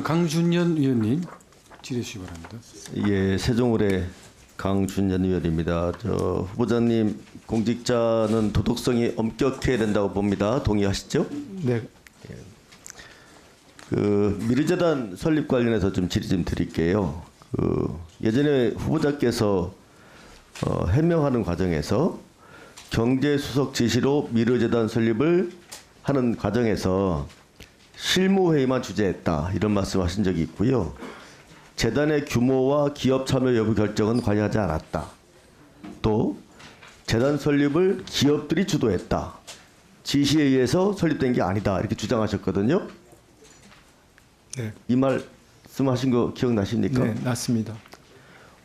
강준현 의원님 질의해 주시기 바랍니다. 예, 세종을의 강준현 의원입니다. 후보자님, 공직자는 도덕성이 엄격해야 된다고 봅니다. 동의하시죠? 네. 미르재단 설립 관련해서 좀 질의 좀 드릴게요. 예전에 후보자께서 해명하는 과정에서 경제수석 지시로 미르재단 설립을 하는 과정에서 실무회의만 주재했다, 이런 말씀하신 적이 있고요. 재단의 규모와 기업 참여 여부 결정은 관여하지 않았다. 또 재단 설립을 기업들이 주도했다. 지시에 의해서 설립된 게 아니다, 이렇게 주장하셨거든요. 네. 이 말씀하신 거 기억나십니까? 네, 맞습니다.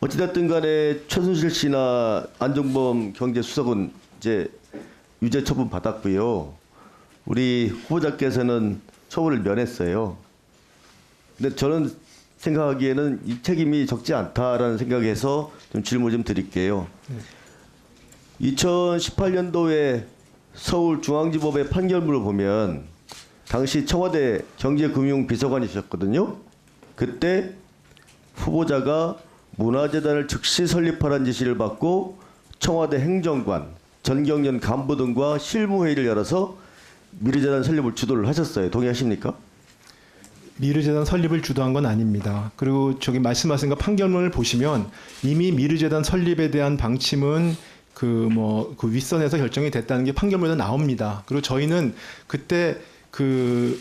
어찌됐든 간에 최순실 씨나 안종범 경제수석은 이제 유죄 처분 받았고요. 우리 후보자께서는 처분을 면했어요. 근데 저는 생각하기에는 이 책임이 적지 않다라는 생각에서 좀 질문 좀 드릴게요. 2018년도에 서울중앙지법의 판결문을 보면 당시 청와대 경제금융비서관이셨거든요. 그때 후보자가 문화재단을 즉시 설립하라는 지시를 받고 청와대 행정관, 전경련 간부 등과 실무회의를 열어서 미르재단 설립을 주도를 하셨어요. 동의하십니까? 미르재단 설립을 주도한 건 아닙니다. 그리고 저기 말씀하신 거 판결문을 보시면 이미 미르재단 설립에 대한 방침은 그 윗선에서 결정이 됐다는 게 판결문에 나옵니다. 그리고 저희는 그때 그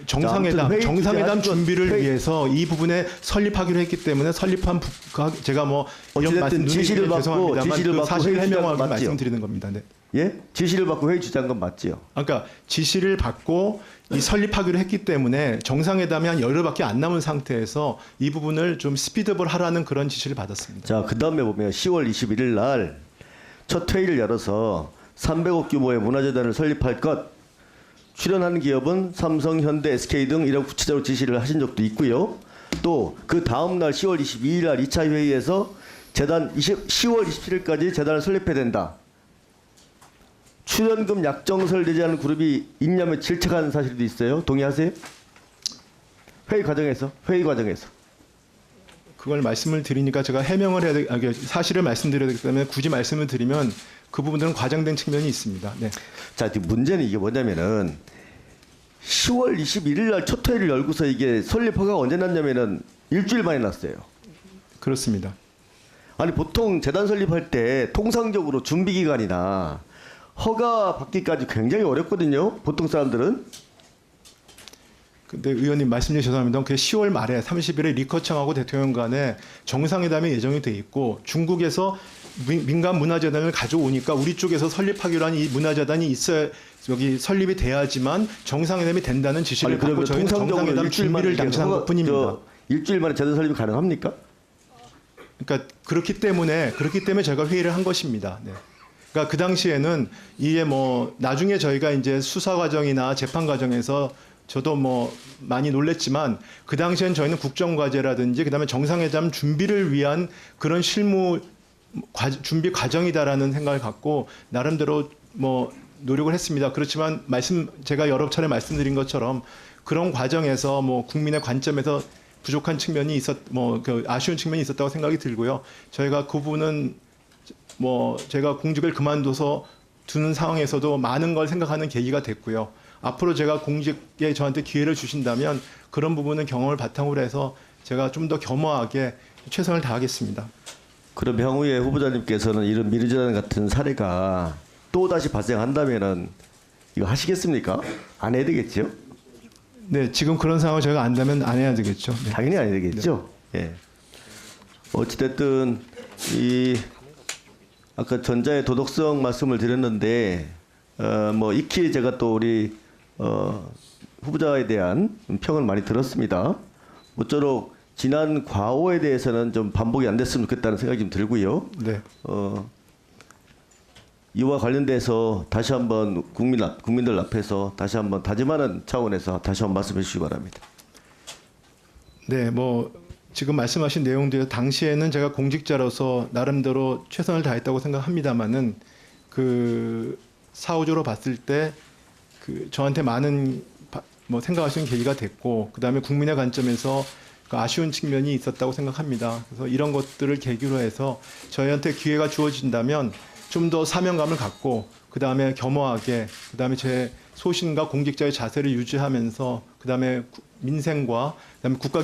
정상회담 준비를 위해서 이 부분에 설립하기로 했기 때문에 설립한 제가 이런 말씀 지시를 받고 죄송합니다만 사실 해명하고 맞지요? 말씀드리는 겁니다. 네. 예? 지시를 받고 회의 주재한 건 맞지요? 그러니까 지시를 받고 이 설립하기로 했기 때문에 정상회담이 한 열흘밖에 안 남은 상태에서 이 부분을 좀 스피드업을 하라는 그런 지시를 받았습니다. 자, 그 다음에 보면 10월 21일 날 첫 회의를 열어서 300억 규모의 문화재단을 설립할 것, 출연하는 기업은 삼성, 현대, SK 등 이런 구체적으로 지시를 하신 적도 있고요. 또 그 다음 날 10월 22일 날 2차 회의에서 재단 10월 27일까지 재단을 설립해야 된다. 출연금 약정설 내지 않은 그룹이 있냐며 질책하는 사실도 있어요. 동의하세요? 회의 과정에서. 그걸 말씀을 드리니까 제가 해명을 해야 되, 사실을 말씀드려야 되기 때문에 굳이 말씀을 드리면 그 부분들은 과장된 측면이 있습니다. 네. 자, 문제는 이게 뭐냐면은 10월 21일 날 첫 회의를 열고서 이게 설립 허가가 언제 났냐면은 일주일 만에 났어요. 그렇습니다. 아니, 보통 재단 설립할 때 통상적으로 준비 기간이나 허가 받기까지 굉장히 어렵거든요. 보통 사람들은. 근데 의원님 말씀 주셔서 죄송합니다. 그 10월 말에 30일에 리커청하고 대통령 간에 정상회담이 예정이 돼 있고 중국에서 민간 문화재단을 가져오니까 우리 쪽에서 설립하기로 한 이 문화재단이 있어야 여기 설립이 돼야지만 정상회담이 된다는 지시를 받고 저희는 정상회담 준비를 당시한 것뿐입니다. 일주일 만에 재단 설립이 가능합니까? 그러니까 그렇기 때문에 저희가 회의를 한 것입니다. 네. 그러니까 그 당시에는 이게 나중에 저희가 이제 수사 과정이나 재판 과정에서 저도 많이 놀랬지만 그 당시엔 저희는 국정과제라든지 그다음에 정상회담 준비를 위한 그런 실무 준비 과정이다라는 생각을 갖고 나름대로 노력을 했습니다. 그렇지만 제가 여러 차례 말씀드린 것처럼 그런 과정에서 국민의 관점에서 부족한 측면이 아쉬운 측면이 있었다고 생각이 들고요. 저희가 그 부분은 제가 공직을 그만둬서 두는 상황에서도 많은 걸 생각하는 계기가 됐고요. 앞으로 제가 공직에 저한테 기회를 주신다면 그런 부분은 경험을 바탕으로 해서 제가 좀 더 겸허하게 최선을 다하겠습니다. 그럼 향후에 후보자님께서는 이런 미르재단 같은 사례가 또 다시 발생한다면은 이거 하시겠습니까? 안 해야 되겠죠? 네, 지금 그런 상황을 저희가 안다면 안 해야 되겠죠. 네. 당연히 안 해야 되겠죠. 네. 예. 어찌됐든 아까 전자의 도덕성 말씀을 드렸는데 익히 제가 또 우리 후보자에 대한 평을 많이 들었습니다. 모쪼록 지난 과오에 대해서는 좀 반복이 안 됐으면 좋겠다는 생각이 좀 들고요. 네. 이와 관련돼서 다시 한번 국민들 앞에서 다시 한번 다짐하는 차원에서 다시 한번 말씀해 주시기 바랍니다. 네, 지금 말씀하신 내용들 당시에는 제가 공직자로서 나름대로 최선을 다했다고 생각합니다만은 그 사후적으로 봤을 때 그 저한테 많은 뭐 생각할 수 있는 계기가 됐고, 그다음에 국민의 관점에서 그 아쉬운 측면이 있었다고 생각합니다. 그래서 이런 것들을 계기로 해서 저희한테 기회가 주어진다면 좀 더 사명감을 갖고, 그다음에 겸허하게, 그다음에 제 소신과 공직자의 자세를 유지하면서, 그다음에 민생과 그다음에 국가